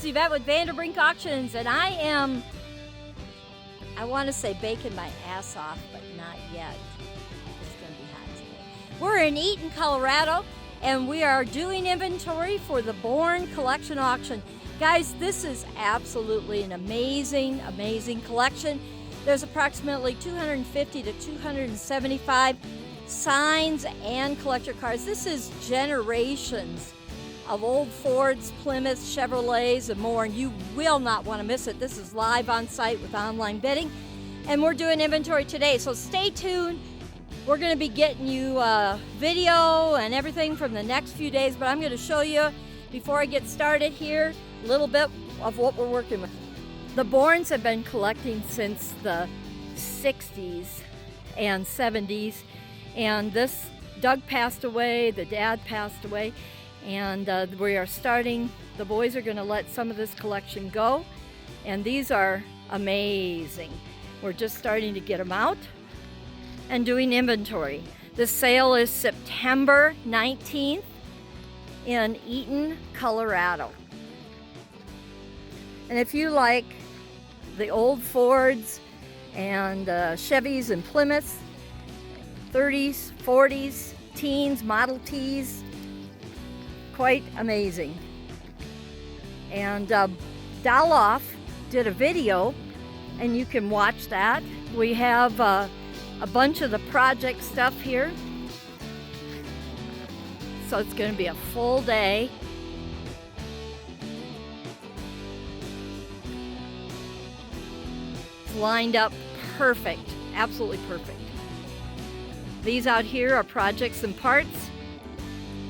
it's Yvette with Vanderbrink Auctions, and I want to say baking my ass off, but not yet. It's going to be hot today. We're in Eaton, Colorado, and we are doing inventory for the Born Collection Auction. Guys, this is absolutely an amazing, amazing collection. There's approximately 250 to 275 signs and collector cars. This is generations of old Fords, Plymouths, Chevrolets, and more, and you will not want to miss it. This is live on site with online bidding, and we're doing inventory today, so stay tuned. We're going to be getting you video and everything from the next few days, but I'm going to show you, before I get started here, a little bit of what we're working with. The Borns have been collecting since the 60s and 70s, and this, Doug passed away, the dad passed away, and we are starting, the boys are going to let some of this collection go, and these are amazing. We're just starting to get them out and doing inventory. The sale is September 19th in Eaton, Colorado. And if you like the old Fords and Chevys and Plymouths, 30s, 40s, teens, Model Ts, quite amazing. And Daloff did a video, and you can watch that. We have a bunch of the project stuff here, so it's going to be a full day. It's lined up perfect, absolutely perfect. These out here are projects and parts.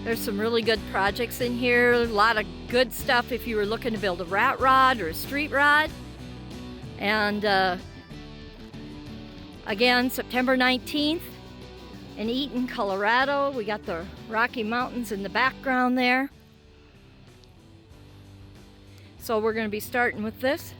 There's some really good projects in here, a lot of good stuff if you were looking to build a rat rod or a street rod. And again, September 19th in Eaton, Colorado. We got the Rocky Mountains in the background there. So we're going to be starting with this.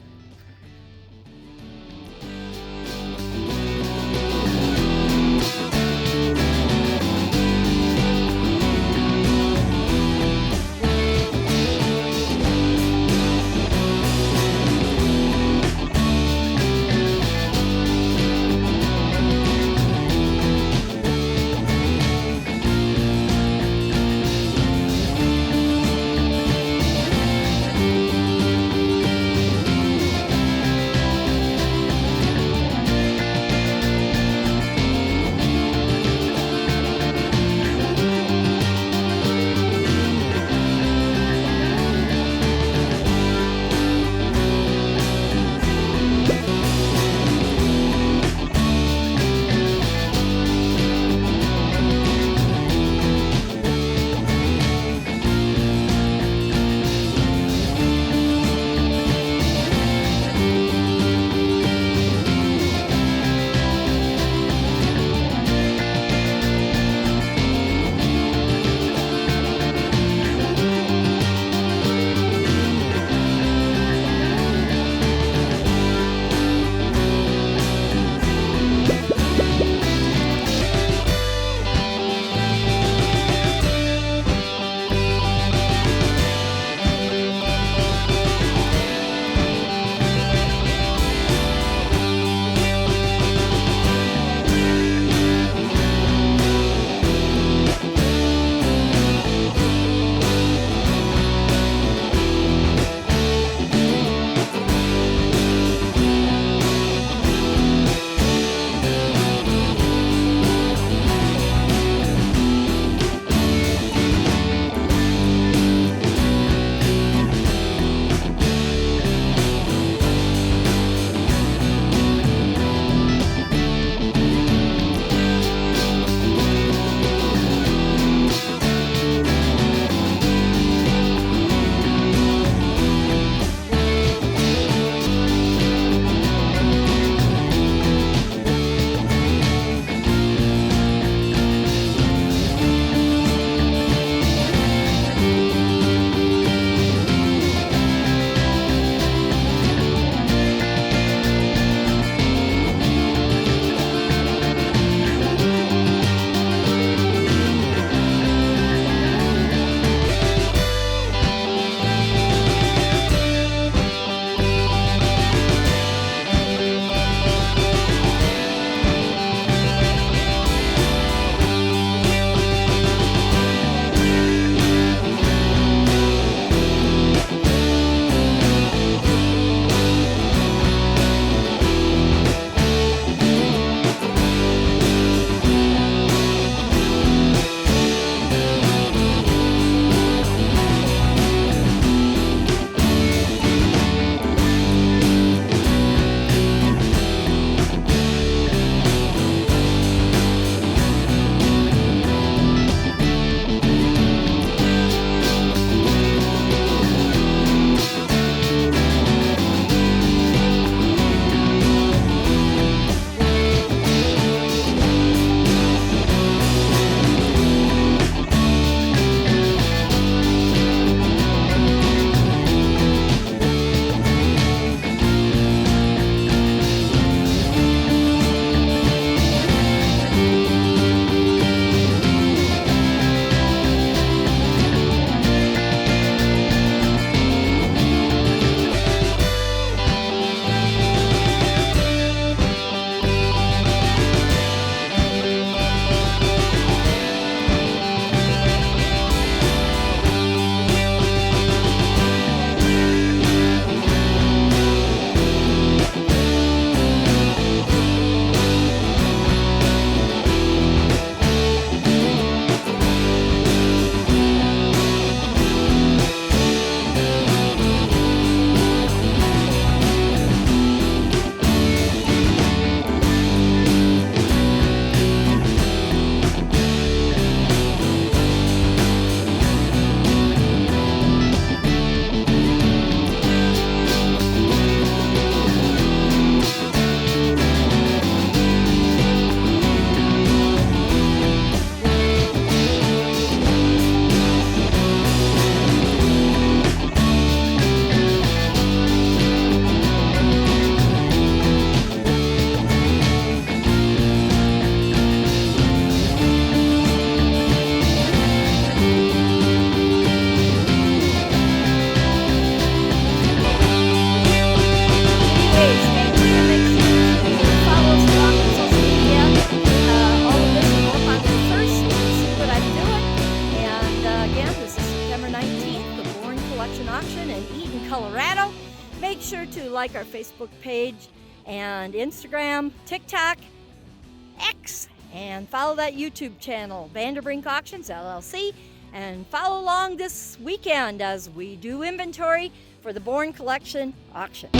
sure to like our Facebook page and Instagram, TikTok, X, and follow that YouTube channel, Vanderbrink Auctions LLC, and follow along this weekend as we do inventory for the Born Collection auction.